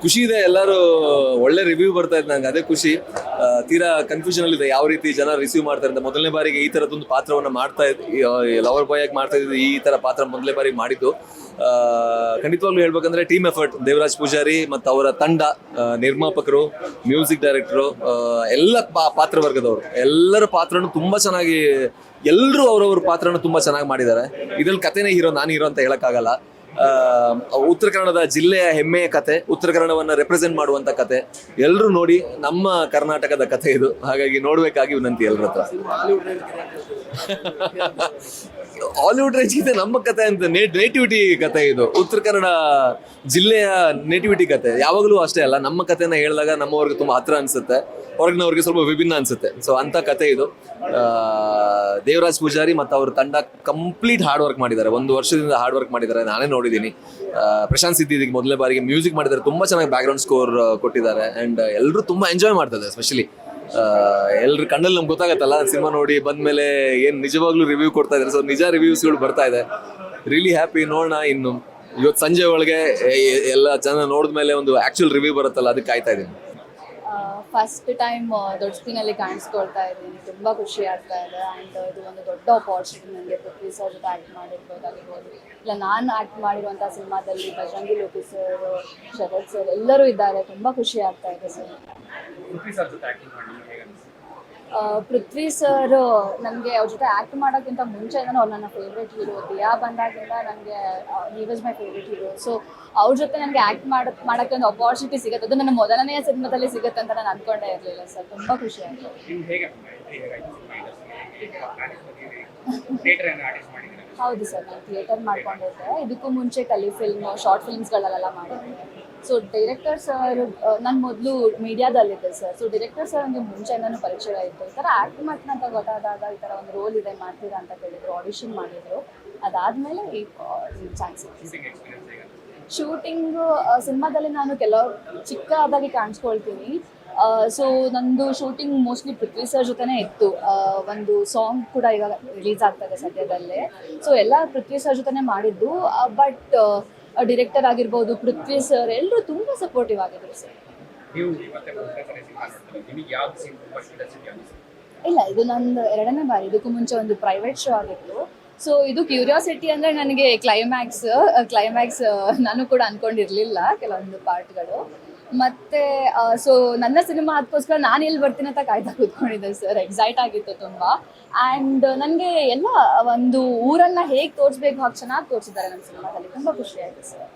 ಖುಷಿ ಇದೆ. ಎಲ್ಲರೂ ಒಳ್ಳೆ ರಿವ್ಯೂ ಬರ್ತಾ ಇದೆ, ನಂಗೆ ಅದೇ ಖುಷಿ. ತೀರಾ ಕನ್ಫ್ಯೂಷನ್ ಅಲ್ಲಿ ಇದೆ ಯಾವ ರೀತಿ ಜನ ರಿಸೀವ್ ಮಾಡ್ತಾರೆ ಅಂತ. ಮೊದಲನೇ ಬಾರಿಗೆ ಈ ತರದೊಂದು ಪಾತ್ರವನ್ನ ಮಾಡ್ತಾ ಇದ್ದೆ, ಲವರ್ ಬಾಯ್ ಆಗಿ ಮಾಡ್ತಾ ಇದ್ದು. ಈ ತರ ಪಾತ್ರ ಮೊದಲನೇ ಬಾರಿಗೆ ಮಾಡಿದ್ದು. ಖಂಡಿತವಾಗ್ಲೂ ಹೇಳ್ಬೇಕಂದ್ರೆ ಟೀಮ್ ಎಫರ್ಟ್, ದೇವರಾಜ್ ಪೂಜಾರಿ ಮತ್ತು ಅವರ ತಂಡ, ನಿರ್ಮಾಪಕರು, ಮ್ಯೂಸಿಕ್ ಡೈರೆಕ್ಟರು, ಎಲ್ಲ ಪಾತ್ರವರ್ಗದವರು, ಎಲ್ಲರ ಪಾತ್ರನೂ ತುಂಬಾ ಚೆನ್ನಾಗಿ, ಎಲ್ಲರೂ ಅವರವ್ರ ಪಾತ್ರನ ತುಂಬಾ ಚೆನ್ನಾಗಿ ಮಾಡಿದ್ದಾರೆ. ಇದ್ರಲ್ಲಿ ಕಥೆನೇ ಹೀರೋ, ನಾನು ಹೀರೋ ಅಂತ ಹೇಳಕ್ಕಾಗಲ್ಲ. ಉತ್ತರ ಕನ್ನಡದ ಜಿಲ್ಲೆಯ ಹೆಮ್ಮೆಯ ಕತೆ, ಉತ್ತರ ಕನ್ನಡವನ್ನ ರೆಪ್ರೆಸೆಂಟ್ ಮಾಡುವಂತ ಕತೆ. ಎಲ್ಲರೂ ನೋಡಿ, ನಮ್ಮ ಕರ್ನಾಟಕದ ಕತೆ ಇದು. ಹಾಗಾಗಿ ನೋಡ್ಬೇಕಾಗಿ ವಿನಂತಿ ಎಲ್ಲರ ಹತ್ರ. ಹಾಲಿವುಡ್ ರೇಂಜ್ ಇದೆ ನಮ್ಮ ಕತೆ ಅಂತ, ನೇಟಿವಿಟಿ ಕತೆ ಇದು. ಉತ್ತರ ಕನ್ನಡ ಜಿಲ್ಲೆಯ ನೇಟಿವಿಟಿ ಕತೆ ಯಾವಾಗಲೂ ಅಷ್ಟೇ ಅಲ್ಲ, ನಮ್ಮ ಕತೆನ ಹೇಳಿದಾಗ ನಮ್ಮವ್ರಿಗೆ ತುಂಬಾ ಹತ್ರ ಅನ್ಸುತ್ತೆ, ಹೊರಗಿನವ್ರಿಗೆ ಸ್ವಲ್ಪ ವಿಭಿನ್ನ ಅನ್ಸುತ್ತೆ. ಸೊ ಅಂತ ಕತೆ ಇದು. ದೇವರಾಜ್ ಪೂಜಾರಿ ಮತ್ತು ಅವ್ರ ತಂಡ ಕಂಪ್ಲೀಟ್ ಹಾರ್ಡ್ ವರ್ಕ್ ಮಾಡಿದ್ದಾರೆ. 1 ವರ್ಷದಿಂದ ಹಾರ್ಡ್ ವರ್ಕ್ ಮಾಡಿದ್ದಾರೆ, ನಾನೇ ನೋಡಿದ್ದೀನಿ. ಪ್ರಶಾಂತ್ ಸಿದ್ದಿಗೆ ಮೊದಲನೇ ಬಾರಿಗೆ ಮ್ಯೂಸಿಕ್ ಮಾಡಿದ್ದಾರೆ, ತುಂಬಾ ಚೆನ್ನಾಗಿ ಬ್ಯಾಕ್ಗ್ರೌಂಡ್ ಸ್ಕೋರ್ ಕೊಟ್ಟಿದ್ದಾರೆ. ಅಂಡ್ ಎಲ್ಲರೂ ತುಂಬಾ ಎಂಜಾಯ್ ಮಾಡ್ತಾರೆ. ಎಸ್ಪೆಷಲಿ ಎಲ್ರ ಕಣ್ಣಲ್ಲಿ ನಮ್ಗೆ ಗೊತ್ತಾಗತ್ತಲ್ಲ, ಸಿನಿಮಾ ನೋಡಿ ಬಂದ್ಮೇಲೆ ಏನ್ ನಿಜವಾಗ್ಲೂ ರಿವ್ಯೂ ಕೊಡ್ತಾ ಇದ್ದಾರೆ. ಸೊ ನಿಜ ರಿವ್ಯೂಸ್ಗಳು ಬರ್ತಾ ಇದೆ. Really happy. ನೋಡೋಣ, ಇನ್ನು ಇವತ್ತು ಸಂಜೆ ಒಳಗೆ ಎಲ್ಲ ಜನ ನೋಡಿದ್ಮೇಲೆ ಒಂದು ಆಕ್ಚುಲ್ ರಿವ್ಯೂ ಬರುತ್ತಲ್ಲ, ಅದಕ್ಕೆ ಕಾಯ್ತಾ ಇದ್ದೀನಿ. ಫಸ್ಟ್ ಟೈಮ್ ದೊಡ್ಡ ಸ್ಕ್ರೀನಲ್ಲಿ ಕಾಣಿಸ್ಕೊಳ್ತಾ ಇದ್ದೀನಿ, ತುಂಬ ಖುಷಿ ಆಗ್ತಾ ಇದೆ. ಆ್ಯಂಡ್ ಇದು ಒಂದು ದೊಡ್ಡ ಅಪಾರ್ಚುನಿಟಿ ನನಗೆ. ಪೃಥ್ವಿ ಸರ್ ಜೊತೆ ಆ್ಯಕ್ಟ್ ಮಾಡಿರ್ಬೋದಾಗಿರ್ಬೋದು, ಇಲ್ಲ ನಾನು ಆ್ಯಕ್ಟ್ ಮಾಡಿರುವಂಥ ಸಿನಿಮಾದಲ್ಲಿ ಬಜರಂಗಿ ಲೋಕಿ ಸರ್, ಶರತ್ ಸರ್ ಎಲ್ಲರೂ ಇದ್ದಾರೆ. ತುಂಬ ಖುಷಿ ಆಗ್ತಾ ಇದೆ ಸರ್. ಪೃಥ್ವಿ ಸರ್ ನನಗೆ ಅವ್ರ ಜೊತೆ ಆ್ಯಕ್ಟ್ ಮಾಡೋಕ್ಕಿಂತ ಮುಂಚೆಯಿಂದನೂ ಅವ್ರು ನನ್ನ ಫೇವ್ರೆಟ್ ಹೀರೋ. ದಿಯಾ ಬಂದಾಗಿಂದ ನನಗೆ he was my favourite hero. So ಅವ್ರ ಜೊತೆ ನನಗೆ ಆ್ಯಕ್ಟ್ ಮಾಡೋಕ್ಕೆ ಒಂದು ಅಪಾರ್ಚುನಿಟಿ ಸಿಗುತ್ತೆ. ಅದು ನನ್ನ ಮೊದಲನೆಯ ಸಿನಿಮಾದಲ್ಲಿ ಸಿಗುತ್ತೆ ಅಂತ ನಾನು ಅಂದ್ಕೊಂಡೇ ಇರಲಿಲ್ಲ ಸರ್. ತುಂಬ ಖುಷಿ ಆಯಿತು. ಹೌದು ಸರ್, ನಾನು ಥಿಯೇಟರ್ ಮಾಡ್ಕೊಂಡಿದ್ದೆ. ಇದಕ್ಕೂ ಮುಂಚೆ ಫಿಲ್ಮ್, ಶಾರ್ಟ್ ಫಿಲ್ಮ್ಸ್ಗಳಲ್ಲೆಲ್ಲ ಮಾಡಿದ್ದೆ. ಸೊ ಡೈರೆಕ್ಟರ್ ಸರ್, ನಾನು ಮೊದಲು ಮೀಡಿಯಾದಲ್ಲಿದ್ದೆ ಸರ್. ಸೊ ಡೈರೆಕ್ಟರ್ ಸರ್ ನನಗೆ ಮುಂಚೆಯಿಂದನೂ ಪರಿಚಯ ಇತ್ತು. ಈ ಥರ ಆ್ಯಕ್ಟ್ ಮಾಡ್ತೀನಿ ಅಂತ ಗೊತ್ತಾದಾಗ, ಈ ಥರ ಒಂದು ರೋಲ್ ಇದೆ ಮಾಡ್ತೀರಾ ಅಂತ ಕೇಳಿದ್ರು, ಆಡಿಷನ್ ಮಾಡಿದರು. ಅದಾದಮೇಲೆ ಈ ಚಾನ್ಸ್. ಶೂಟಿಂಗು ಸಿನಿಮಾದಲ್ಲಿ ನಾನು ಕೆಲವು ಚಿಕ್ಕದಾಗಿ ಕಾಣಿಸ್ಕೊಳ್ತೀನಿ. ಸೊ ನಂದು ಶೂಟಿಂಗ್ ಮೋಸ್ಟ್ಲಿ ಪೃಥ್ವಿ ಸರ್ ಜೊತೆನೇ ಇತ್ತು. ಒಂದು ಸಾಂಗ್ ಕೂಡ ಈಗ ರಿಲೀಸ್ ಆಗ್ತದೆ ಸದ್ಯದಲ್ಲೇ. ಸೊ ಎಲ್ಲ ಪೃಥ್ವಿ ಸರ್ ಜೊತೆನೇ ಮಾಡಿದ್ದು. ಬಟ್ ಡಿರೆಕ್ಟರ್ ಆಗಿರ್ಬೋದು, ಪೃಥ್ವಿ ಸರ್ ಎಲ್ಲರೂ ತುಂಬ ಸಪೋರ್ಟಿವ್ ಆಗಿದ್ರು ಸರ್. ಇಲ್ಲ, ಇದು ನಂದು 2ನೇ ಬಾರಿ. ಇದಕ್ಕೂ ಮುಂಚೆ ಒಂದು ಪ್ರೈವೇಟ್ ಶೋ ಆಗಿತ್ತು. ಸೊ ಇದು ಕ್ಯೂರಿಯಾಸಿಟಿ ಅಂದರೆ ನನಗೆ ಕ್ಲೈಮ್ಯಾಕ್ಸ್ ನಾನು ಕೂಡ ಅಂದ್ಕೊಂಡಿರಲಿಲ್ಲ ಕೆಲವೊಂದು ಪಾರ್ಟ್ಗಳು. ಮತ್ತು ಸೊ ನನ್ನ ಸಿನಿಮಾ ಅದಕ್ಕೋಸ್ಕರ ನಾನು ಎಲ್ಲಿ ಬರ್ತೀನಿ ಅಂತ ಕಾಯ್ತಾ ಕೂತ್ಕೊಂಡಿದ್ದೆ ಸರ್. ಎಕ್ಸೈಟ್ ಆಗಿತ್ತು ತುಂಬ. ಆ್ಯಂಡ್ ನನಗೆ ಎಲ್ಲ ಒಂದು ಊರನ್ನು ಹೇಗೆ ತೋರಿಸ್ಬೇಕು ಹಾಗೆ ಚೆನ್ನಾಗಿ ತೋರಿಸಿದ್ದಾರೆ ನನ್ನ ಸಿನಿಮಾದಲ್ಲಿ. ತುಂಬ ಖುಷಿ ಆಯಿತು ಸರ್.